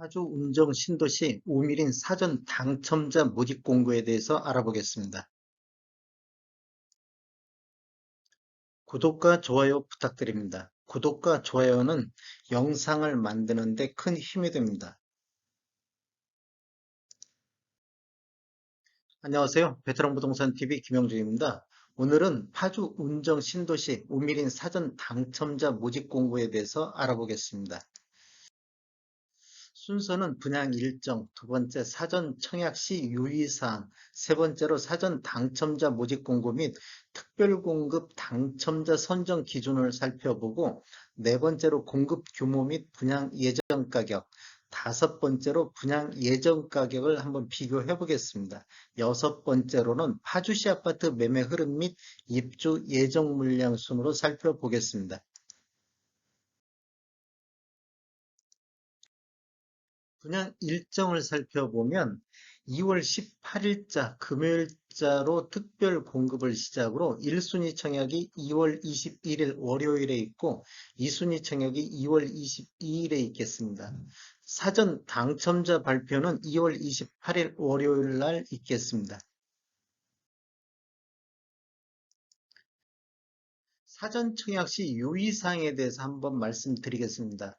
파주 운정 신도시 우미린 사전 당첨자 모집 공고에 대해서 알아보겠습니다. 구독과 좋아요 부탁드립니다. 구독과 좋아요는 영상을 만드는 데 큰 힘이 됩니다. 안녕하세요. 베테랑 부동산 TV 김영준입니다. 오늘은 파주 운정 신도시 우미린 사전 당첨자 모집 공고에 대해서 알아보겠습니다. 순서는 분양 일정, 두 번째 사전 청약 시 유의사항, 세 번째로 사전 당첨자 모집 공고 및 특별 공급 당첨자 선정 기준을 살펴보고, 네 번째로 공급 규모 및 분양 예정 가격, 다섯 번째로 분양 예정 가격을 한번 비교해 보겠습니다. 여섯 번째로는 파주시 아파트 매매 흐름 및 입주 예정 물량 순으로 살펴보겠습니다. 분양 일정을 살펴보면 2월 18일자 금요일자로 특별 공급을 시작으로 1순위 청약이 2월 21일 월요일에 있고 2순위 청약이 2월 22일에 있겠습니다. 사전 당첨자 발표는 2월 28일 월요일 날 있겠습니다. 사전 청약 시 유의사항에 대해서 한번 말씀드리겠습니다.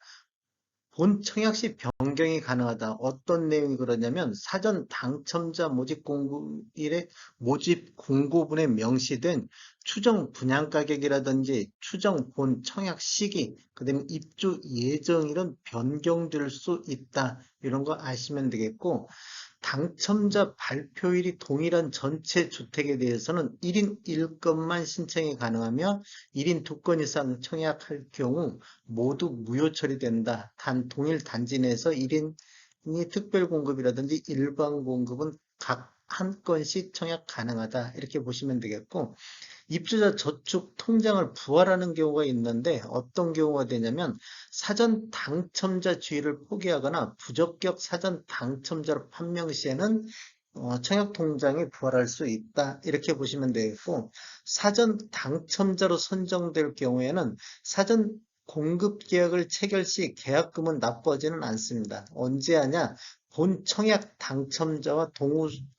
본 청약 시 변경이 가능하다. 어떤 내용이 그러냐면 사전 당첨자 모집 공고일에 모집 공고문에 명시된 추정 분양 가격이라든지 추정 본 청약 시기, 그다음에 입주 예정일은 변경될 수 있다. 이런 거 아시면 되겠고, 당첨자 발표일이 동일한 전체 주택에 대해서는 1인 1건만 신청이 가능하며 1인 2건 이상 청약할 경우 모두 무효 처리된다. 단 동일 단지 내에서 1인이 특별 공급이라든지 일반 공급은 각 한 건씩 청약 가능하다. 이렇게 보시면 되겠고, 입주자 저축 통장을 부활하는 경우가 있는데 어떤 경우가 되냐면 사전 당첨자 주의를 포기하거나 부적격 사전 당첨자로 판명 시에는 청약 통장이 부활할 수 있다. 이렇게 보시면 되겠고, 사전 당첨자로 선정될 경우에는 사전 공급 계약을 체결 시 계약금은 납부하지는 않습니다. 언제 하냐? 본 청약 당첨자와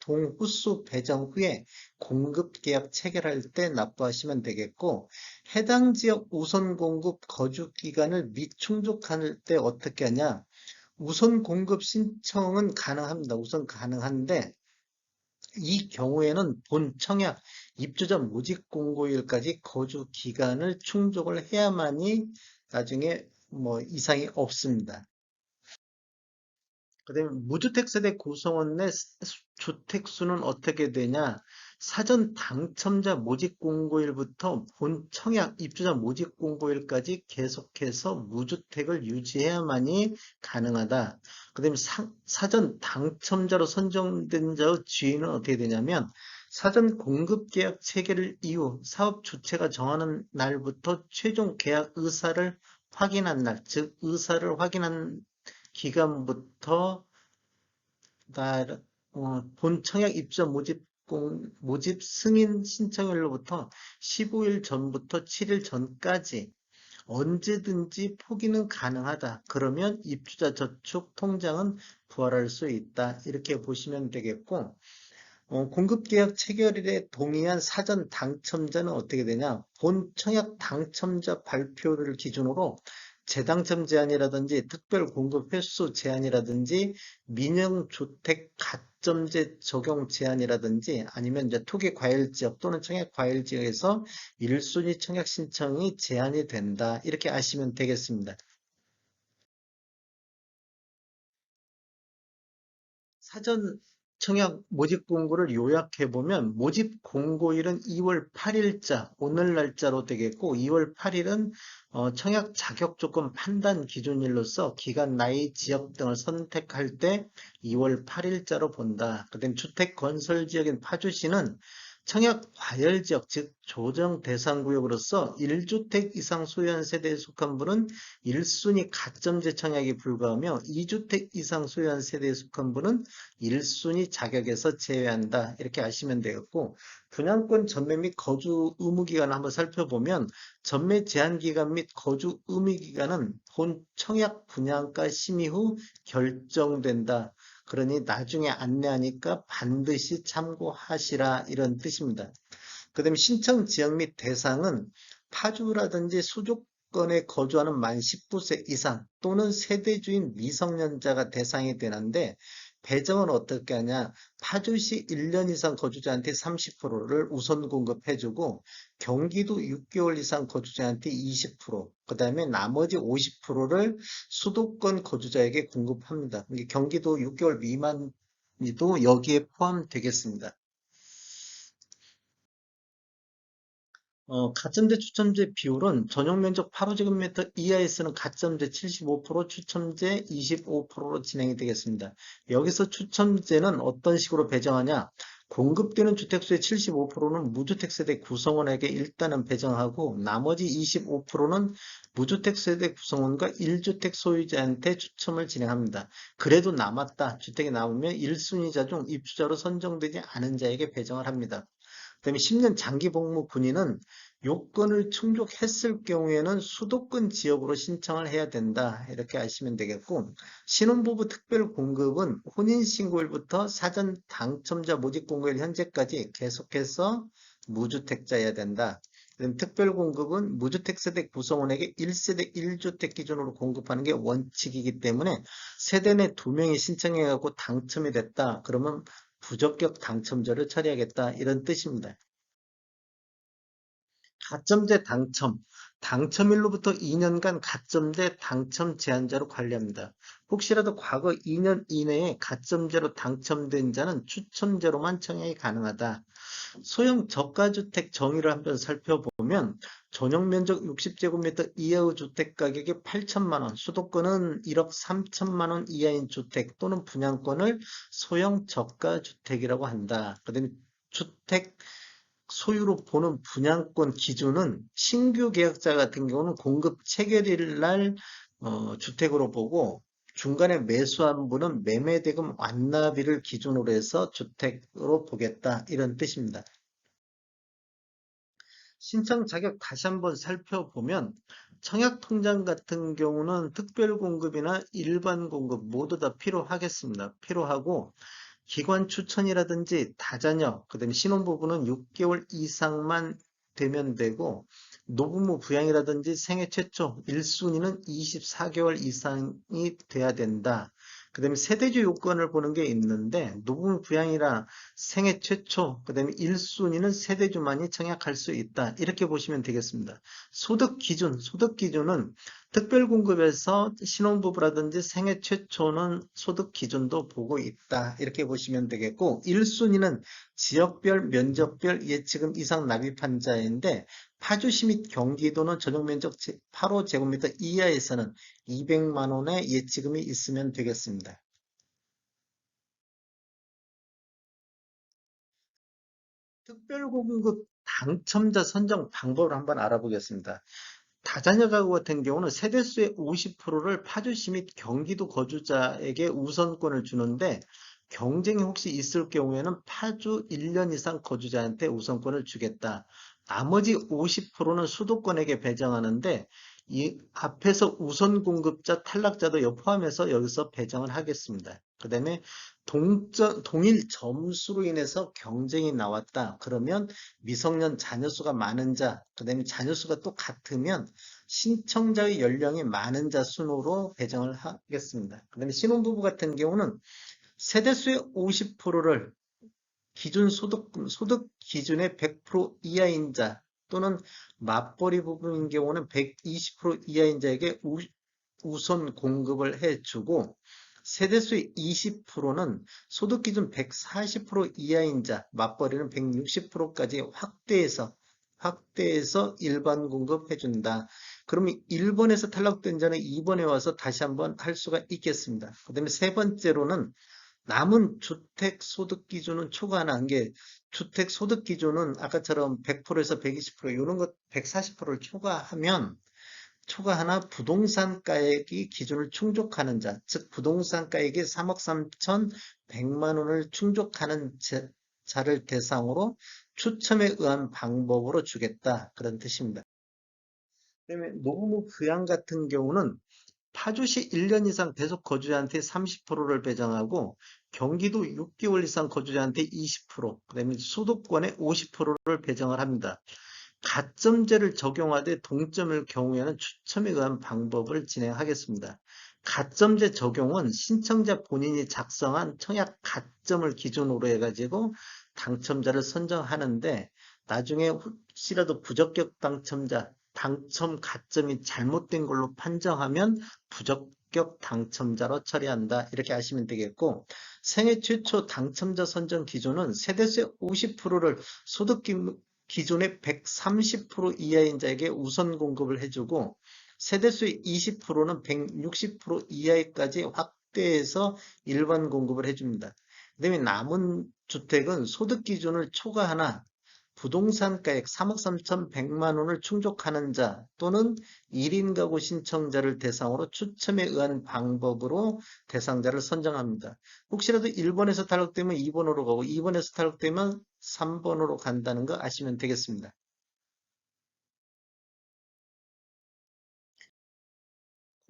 동후수 배정 후에 공급 계약 체결할 때 납부하시면 되겠고, 해당 지역 우선 공급 거주 기간을 미충족할 때 어떻게 하냐? 우선 공급 신청은 가능합니다. 우선 가능한데 이 경우에는 본 청약 입주자 모집 공고일까지 거주 기간을 충족을 해야만이 나중에 뭐 이상이 없습니다. 그다음에 무주택 세대 구성원 내 주택 수는 어떻게 되냐? 사전 당첨자 모집 공고일부터 본 청약 입주자 모집 공고일까지 계속해서 무주택을 유지해야만이 가능하다. 그다음에 사전 당첨자로 선정된 자의 주인은 어떻게 되냐면 사전 공급 계약 체결 이후 사업 주체가 정하는 날부터 최종 계약 의사를 확인한 날, 즉 의사를 확인한 기간부터 본 청약 입주 모집 승인 신청일로부터 15일 전부터 7일 전까지 언제든지 포기는 가능하다. 그러면 입주자 저축 통장은 부활할 수 있다. 이렇게 보시면 되겠고, 공급계약 체결일에 동의한 사전 당첨자는 어떻게 되냐? 본 청약 당첨자 발표를 기준으로 재당첨 제한이라든지 특별 공급 횟수 제한이라든지 민영주택 가점제 적용 제한이라든지 아니면 이제 투기 과열 지역 또는 청약 과열 지역에서 1순위 청약 신청이 제한이 된다. 이렇게 아시면 되겠습니다. 사전 청약 모집 공고를 요약해 보면 모집 공고일은 2월 8일자 오늘 날짜로 되겠고 2월 8일은 청약 자격 조건 판단 기준일로서 기간, 나이, 지역 등을 선택할 때 2월 8일자로 본다. 그다음 주택 건설 지역인 파주시는 청약 과열 지역, 즉 조정 대상 구역으로서 1주택 이상 소유한 세대에 속한 분은 1순위 가점제 청약이 불가하며 2주택 이상 소유한 세대에 속한 분은 1순위 자격에서 제외한다. 이렇게 아시면 되겠고, 분양권 전매 및 거주 의무 기간을 한번 살펴보면 전매 제한 기간 및 거주 의무 기간은 본 청약 분양가 심의 후 결정된다. 그러니 나중에 안내하니까 반드시 참고하시라 이런 뜻입니다. 그 다음에 신청 지역 및 대상은 파주라든지 수도권에 거주하는 만 19세 이상 또는 세대주인 미성년자가 대상이 되는데 배정은 어떻게 하냐? 파주시 1년 이상 거주자한테 30%를 우선 공급해주고 경기도 6개월 이상 거주자한테 20%, 그 다음에 나머지 50%를 수도권 거주자에게 공급합니다. 이게 경기도 6개월 미만이도 여기에 포함되겠습니다. 가점제 추첨제 비율은 전용 면적 8호제곱미터 이하에서는 가점제 75%, 추첨제 25%로 진행이 되겠습니다. 여기서 추첨제는 어떤 식으로 배정하냐? 공급되는 주택수의 75%는 무주택 세대 구성원에게 일단은 배정하고 나머지 25%는 무주택 세대 구성원과 1주택 소유자한테 추첨을 진행합니다. 그래도 남았다. 주택이 남으면 1순위자 중 입주자로 선정되지 않은 자에게 배정을 합니다. 그다음에 10년 장기 복무 군인은 요건을 충족했을 경우에는 수도권 지역으로 신청을 해야 된다. 이렇게 아시면 되겠고, 신혼부부 특별 공급은 혼인신고일부터 사전 당첨자 모집 공고일 현재까지 계속해서 무주택자여야 된다. 그다음 특별 공급은 무주택 세대 구성원에게 1세대 1주택 기준으로 공급하는 게 원칙이기 때문에 세대 내 2명이 신청해갖고 당첨이 됐다. 그러면 부적격 당첨자를 처리하겠다. 이런 뜻입니다. 가점제 당첨. 당첨일로부터 2년간 가점제 당첨 제한자로 관리합니다. 혹시라도 과거 2년 이내에 가점제로 당첨된 자는 추첨제로만 청약이 가능하다. 소형 저가주택 정의를 한번 살펴보면 전용 면적 60제곱미터 이하의 주택 가격이 8천만 원, 수도권은 1억 3천만 원 이하인 주택 또는 분양권을 소형 저가주택이라고 한다. 그다음에 주택 소유로 보는 분양권 기준은 신규 계약자 같은 경우는 공급 체결일 날 주택으로 보고 중간에 매수한 분은 매매대금 완납일을 기준으로 해서 주택으로 보겠다 이런 뜻입니다. 신청 자격 다시 한번 살펴보면 청약통장 같은 경우는 특별공급이나 일반 공급 모두 다 필요하겠습니다. 필요하고 기관 추천이라든지 다자녀, 그다음에 신혼부부는 6개월 이상만 되면 되고 노부모 부양이라든지 생애 최초 1순위는 24개월 이상이 돼야 된다. 그다음에 세대주 요건을 보는 게 있는데 노부모 부양이라 생애 최초, 그다음에 1순위는 세대주만이 청약할 수 있다. 이렇게 보시면 되겠습니다. 소득 기준은 특별공급에서 신혼부부라든지 생애 최초는 소득 기준도 보고 있다. 이렇게 보시면 되겠고 1순위는 지역별, 면적별 예치금 이상 납입한 자인데 파주시 및 경기도는 전용면적 8호제곱미터 이하에서는 200만 원의 예치금이 있으면 되겠습니다. 특별공급 당첨자 선정 방법을 한번 알아보겠습니다. 다자녀 가구 같은 경우는 세대수의 50%를 파주시 및 경기도 거주자에게 우선권을 주는데 경쟁이 혹시 있을 경우에는 파주 1년 이상 거주자한테 우선권을 주겠다. 나머지 50%는 수도권에게 배정하는데 이 앞에서 우선 공급자 탈락자도 포함해서 여기서 배정을 하겠습니다. 그 다음에 동일 점수로 인해서 경쟁이 나왔다. 그러면 미성년 자녀 수가 많은 자, 그 다음에 자녀 수가 또 같으면 신청자의 연령이 많은 자 순으로 배정을 하겠습니다. 그 다음에 신혼부부 같은 경우는 세대수의 50%를 기준 소득 기준의 100% 이하인 자 또는 맞벌이 부부인 경우는 120% 이하인 자에게 우선 공급을 해주고 세대수의 20%는 소득 기준 140% 이하인 자, 맞벌이는 160%까지 확대해서 일반 공급해준다. 그러면 1번에서 탈락된 자는 2번에 와서 다시 한번 할 수가 있겠습니다. 그 다음에 세 번째로는 남은 주택 소득 기준은 초과하는 게 주택 소득 기준은 아까처럼 100%에서 120% 이런 것 140%를 초과하나 부동산 가액이 기준을 충족하는 자, 즉 부동산 가액이 3억 3,100만 원을 충족하는 자를 대상으로 추첨에 의한 방법으로 주겠다. 그런 뜻입니다. 그다음에 노후무 부양 같은 경우는 파주시 1년 이상 계속 거주자한테 30%를 배정하고 경기도 6개월 이상 거주자한테 20%, 그다음에 수도권에 50%를 배정을 합니다. 가점제를 적용하되 동점일 경우에는 추첨에 의한 방법을 진행하겠습니다. 가점제 적용은 신청자 본인이 작성한 청약 가점을 기준으로 해가지고 당첨자를 선정하는데 나중에 혹시라도 부적격 당첨자, 당첨 가점이 잘못된 걸로 판정하면 부적격 당첨자로 처리한다. 이렇게 아시면 되겠고, 생애 최초 당첨자 선정 기준은 세대세 50%를 소득 기준의 130% 이하인 자에게 우선 공급을 해주고 세대수의 20%는 160% 이하에까지 확대해서 일반 공급을 해줍니다. 그다음에 남은 주택은 소득 기준을 초과하나 부동산가액 3억 3,100만 원을 충족하는 자 또는 1인 가구 신청자를 대상으로 추첨에 의한 방법으로 대상자를 선정합니다. 혹시라도 1번에서 탈락되면 2번으로 가고 2번에서 탈락되면 3번으로 간다는 거 아시면 되겠습니다.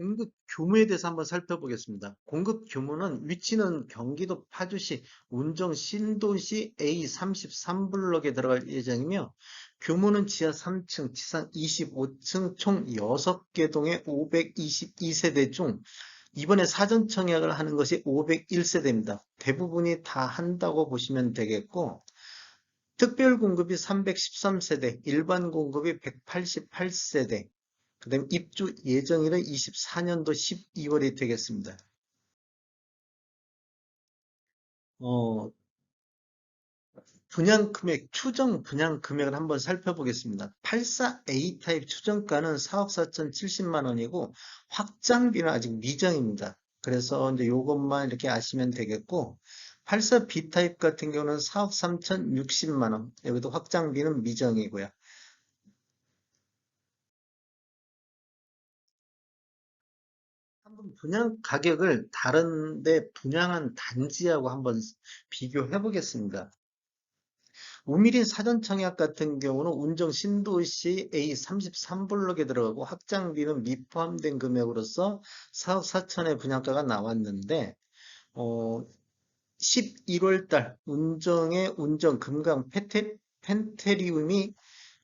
공급 규모에 대해서 한번 살펴보겠습니다. 공급 규모는 위치는 경기도 파주시 운정 신도시 A33블럭에 들어갈 예정이며 규모는 지하 3층, 지상 25층 총 6개 동의 522세대 중 이번에 사전 청약을 하는 것이 501세대입니다. 대부분이 다 한다고 보시면 되겠고 특별 공급이 313세대, 일반 공급이 188세대, 그다음 입주 예정일은 24년도 12월이 되겠습니다. 어, 분양 금액, 추정 분양 금액을 한번 살펴보겠습니다. 84A 타입 추정가는 4억 4,070만 원이고 확장비는 아직 미정입니다. 그래서 이제 요것만 이렇게 아시면 되겠고 84B 타입 같은 경우는 4억 3,060만 원. 여기도 확장비는 미정이고요. 한번 분양 가격을 다른데 분양한 단지하고 한번 비교해 보겠습니다. 우미린 사전청약 같은 경우는 운정 신도시 A33블록에 들어가고 확장비는 미포함된 금액으로서 4억 4천의 분양가가 나왔는데 11월 달 운정의 운정 금강 펜테리움이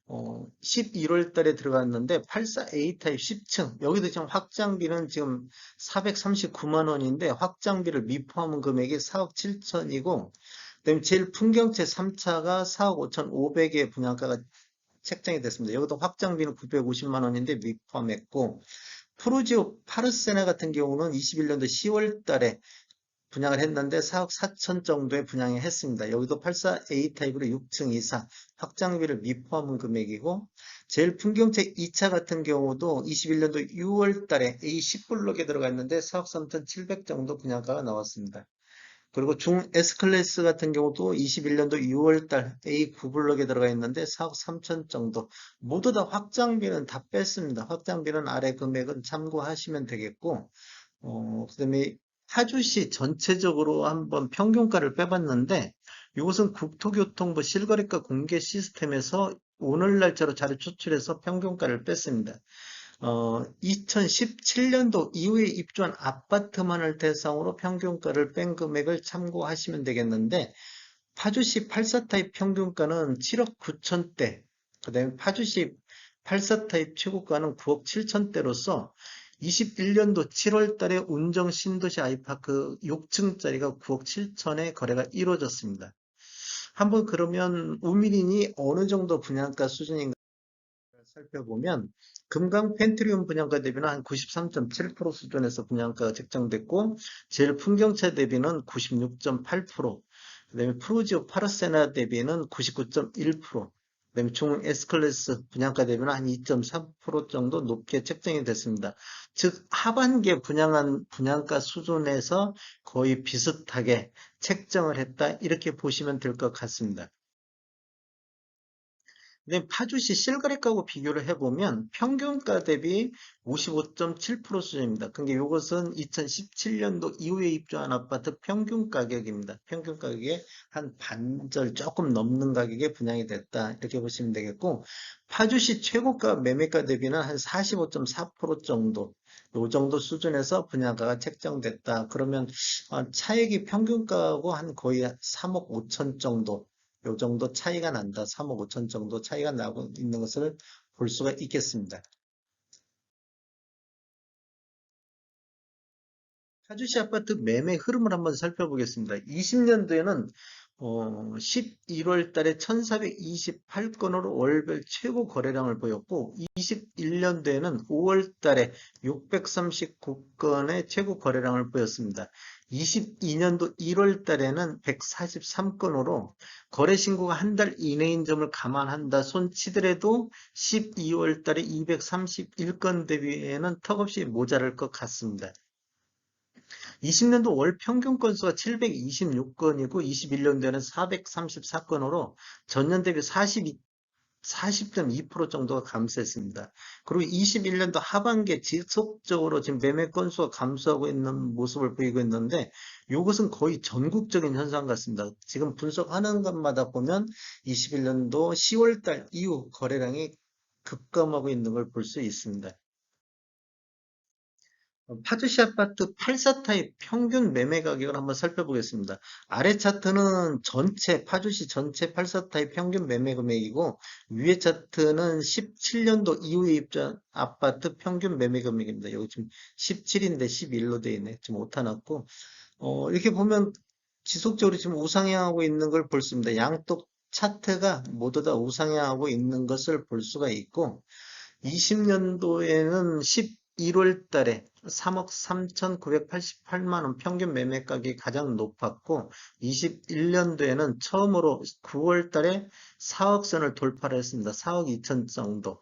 11월 달에 들어갔는데 84A 타입 10층 여기도 지금 확장비는 지금 439만 원인데 확장비를 미포함한 금액이 4억 7천이고 그다음에 제일 풍경채 3차가 4억 5,500의 분양가가 책정이 됐습니다. 여기도 확장비는 950만 원인데 미포함했고 프루지오 파르세나 같은 경우는 21년도 10월 달에 분양을 했는데 4억 4천 정도에 분양을 했습니다. 여기도 84A 타입으로 6층 이상 확장비를 미포함한 금액이고 제일 풍경채 2차 같은 경우도 21년도 6월 달에 A10블록에 들어가 있는데 4억 3,700 정도 분양가가 나왔습니다. 그리고 중 S클래스 같은 경우도 21년도 6월달 A9블록에 들어가 있는데 4억 3천 정도. 모두 다 확장비는 다 뺐습니다. 확장비는 아래 금액은 참고하시면 되겠고, 그다음에 파주시 전체적으로 한번 평균가를 빼봤는데, 이것은 국토교통부 실거래가 공개 시스템에서 오늘 날짜로 자료 추출해서 평균가를 뺐습니다. 2017년도 이후에 입주한 아파트만을 대상으로 평균가를 뺀 금액을 참고하시면 되겠는데, 파주시 84타입 평균가는 7억 9천대, 그 다음에 파주시 84타입 최고가는 9억 7천대로서 21년도 7월 달에 운정 신도시 아이파크 6층짜리가 9억 7천에 거래가 이루어졌습니다. 한번 그러면 우미린이 어느 정도 분양가 수준인가 살펴보면 금강 펜트리움 분양가 대비는 한 93.7% 수준에서 분양가가 책정됐고 제일 풍경차 대비는 96.8%, 그다음에 프로지오 파르세나 대비는 99.1%, 그다음에 중 S클래스 분양가 대비는 한 2.3% 정도 높게 책정이 됐습니다. 즉 하반기에 분양한 분양가 수준에서 거의 비슷하게 책정을 했다 이렇게 보시면 될 것 같습니다. 근데 파주시 실거래가하고 비교를 해보면 평균가 대비 55.7% 수준입니다. 근데 이것은 2017년도 이후에 입주한 아파트 평균 가격입니다. 평균 가격의 한 반절 조금 넘는 가격에 분양이 됐다. 이렇게 보시면 되겠고, 파주시 최고가 매매가 대비는 한 45.4% 정도, 요 정도 수준에서 분양가가 책정됐다. 그러면 차액이 평균가하고 한 거의 3억 5천 정도, 요 정도 차이가 난다. 3억 5천 정도 차이가 나고 있는 것을 볼 수가 있겠습니다. 파주시 아파트 매매 흐름을 한번 살펴보겠습니다. 20년도에는 11월 달에 1428건으로 월별 최고 거래량을 보였고, 21년도에는 5월 달에 639건의 최고 거래량을 보였습니다. 22년도 1월 달에는 143건으로 거래 신고가 한 달 이내인 점을 감안한다 손 치더라도 12월 달에 231건 대비에는 턱없이 모자랄 것 같습니다. 20년도 월 평균 건수가 726건이고 21년도에는 434건으로 전년 대비 40.2% 정도가 감소했습니다. 그리고 21년도 하반기에 지속적으로 지금 매매 건수가 감소하고 있는 모습을 보이고 있는데 이것은 거의 전국적인 현상 같습니다. 지금 분석하는 것마다 보면 21년도 10월 달 이후 거래량이 급감하고 있는 걸 볼 수 있습니다. 파주시 아파트 84 타입 평균 매매 가격을 한번 살펴보겠습니다. 아래 차트는 전체, 파주시 전체 84 타입 평균 매매 금액이고, 위에 차트는 17년도 이후에 입주한 아파트 평균 매매 금액입니다. 여기 지금 17인데 11로 되어 있네. 지금 오타 났고, 이렇게 보면 지속적으로 지금 우상향하고 있는 걸 볼 수 있습니다. 양쪽 차트가 모두 다 우상향하고 있는 것을 볼 수가 있고, 20년도에는 11월 달에 3억 3,988만 원 평균 매매 가격이 가장 높았고 21년도에는 처음으로 9월 달에 4억 선을 돌파를 했습니다. 4억 2천 정도.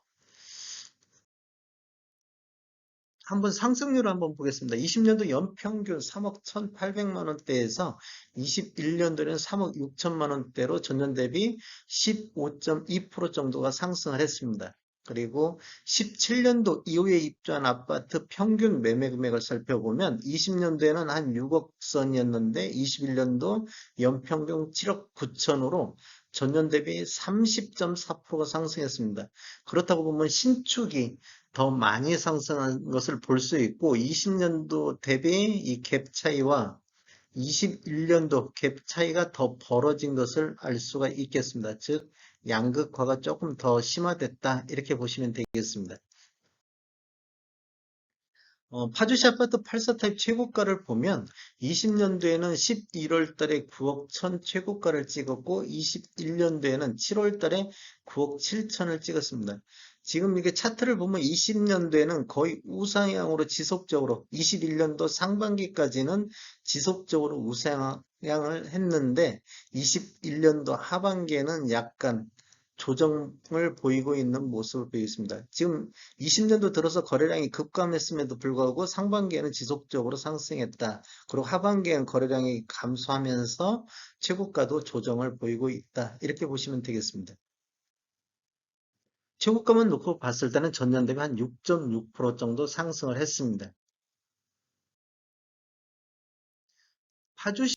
한번 상승률을 한번 보겠습니다. 20년도 연평균 3억 1,800만 원대에서 21년도에는 3억 6천만 원대로 전년 대비 15.2% 정도가 상승을 했습니다. 그리고 17년도 이후에 입주한 아파트 평균 매매 금액을 살펴보면 20년도에는 한 6억 선이었는데 21년도 연평균 7억 9천으로 전년 대비 30.4%가 상승했습니다. 그렇다고 보면 신축이 더 많이 상승한 것을 볼 수 있고 20년도 대비 이 갭 차이와 21년도 갭 차이가 더 벌어진 것을 알 수가 있겠습니다. 즉 양극화가 조금 더 심화됐다 이렇게 보시면 되겠습니다. 파주시 아파트 84 타입 최고가를 보면 20년도에는 11월 달에 9억 1천 최고가를 찍었고 21년도에는 7월 달에 9억 7천을 찍었습니다. 지금 이게 차트를 보면 20년도에는 거의 우상향으로 지속적으로 21년도 상반기까지는 지속적으로 우상향을 했는데 21년도 하반기에는 약간 조정을 보이고 있는 모습을 보이겠습니다. 지금 20년도 들어서 거래량이 급감했음에도 불구하고 상반기에는 지속적으로 상승했다. 그리고 하반기에는 거래량이 감소하면서 최고가도 조정을 보이고 있다. 이렇게 보시면 되겠습니다. 최고가만 놓고 봤을 때는 전년 대비 한 6.6% 정도 상승을 했습니다. 파주시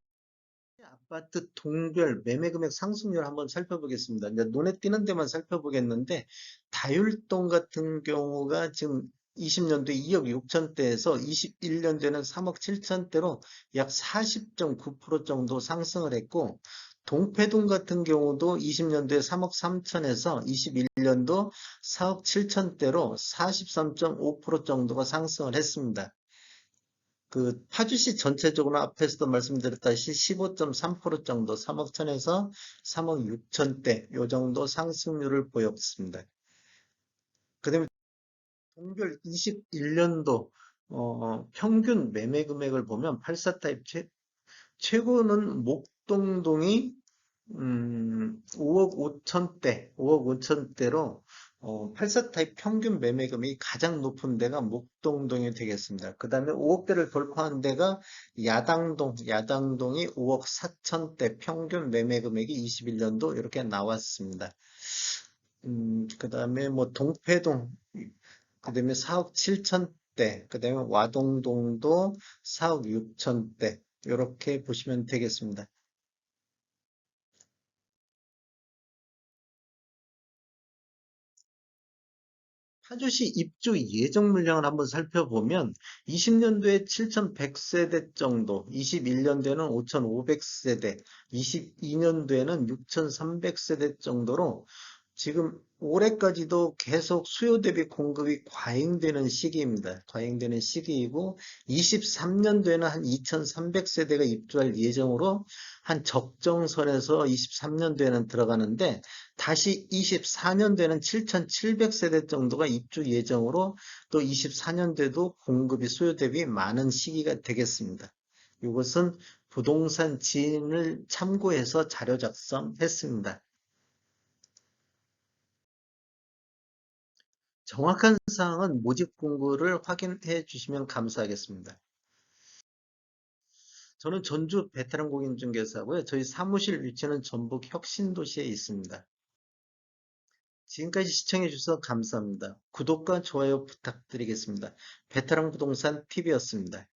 아파트 동별 매매 금액 상승률 한번 살펴보겠습니다. 이제 눈에 띄는 데만 살펴보겠는데 다율동 같은 경우가 지금 20년도에 2억 6천대에서 21년도에는 3억 7천대로 약 40.9% 정도 상승을 했고 동패동 같은 경우도 20년도에 3억 3천에서 21년도 4억 7천대로 43.5% 정도가 상승을 했습니다. 그 파주시 전체적으로 앞에서도 말씀드렸다시피 15.3% 정도 3억 천에서 3억 6천대 요 정도 상승률을 보였습니다. 그다음에 동별 21년도 평균 매매 금액을 보면 84 타입 최고는 목동동이 5억 5천대, 5억 5천대로 84 타입 평균 매매 금액이 가장 높은 데가 목동동이 되겠습니다. 그 다음에 5억대를 돌파한 데가 야당동이 5억 4천대 평균 매매 금액이 21년도 이렇게 나왔습니다. 그다음에 뭐 동패동, 그다음에 4억 7천대, 그다음에 와동동도 4억 6천대, 이렇게 보시면 되겠습니다. 파주시 입주 예정 물량을 한번 살펴보면 20년도에 7,100세대 정도, 21년도에는 5,500세대, 22년도에는 6,300세대 정도로 지금 올해까지도 계속 수요 대비 공급이 과잉되는 시기입니다. 과잉되는 시기이고 23년도에는 한 2,300세대가 입주할 예정으로 한 적정선에서 23년도에는 들어가는데 다시 24년도에는 7,700세대 정도가 입주 예정으로 또 24년도에도 공급이 수요 대비 많은 시기가 되겠습니다. 이것은 부동산 지인을 참고해서 자료 작성했습니다. 정확한 사항은 모집 공고를 확인해 주시면 감사하겠습니다. 저는 전주 베테랑 공인중개사고요. 저희 사무실 위치는 전북 혁신도시에 있습니다. 지금까지 시청해 주셔서 감사합니다. 구독과 좋아요 부탁드리겠습니다. 베테랑 부동산 TV였습니다.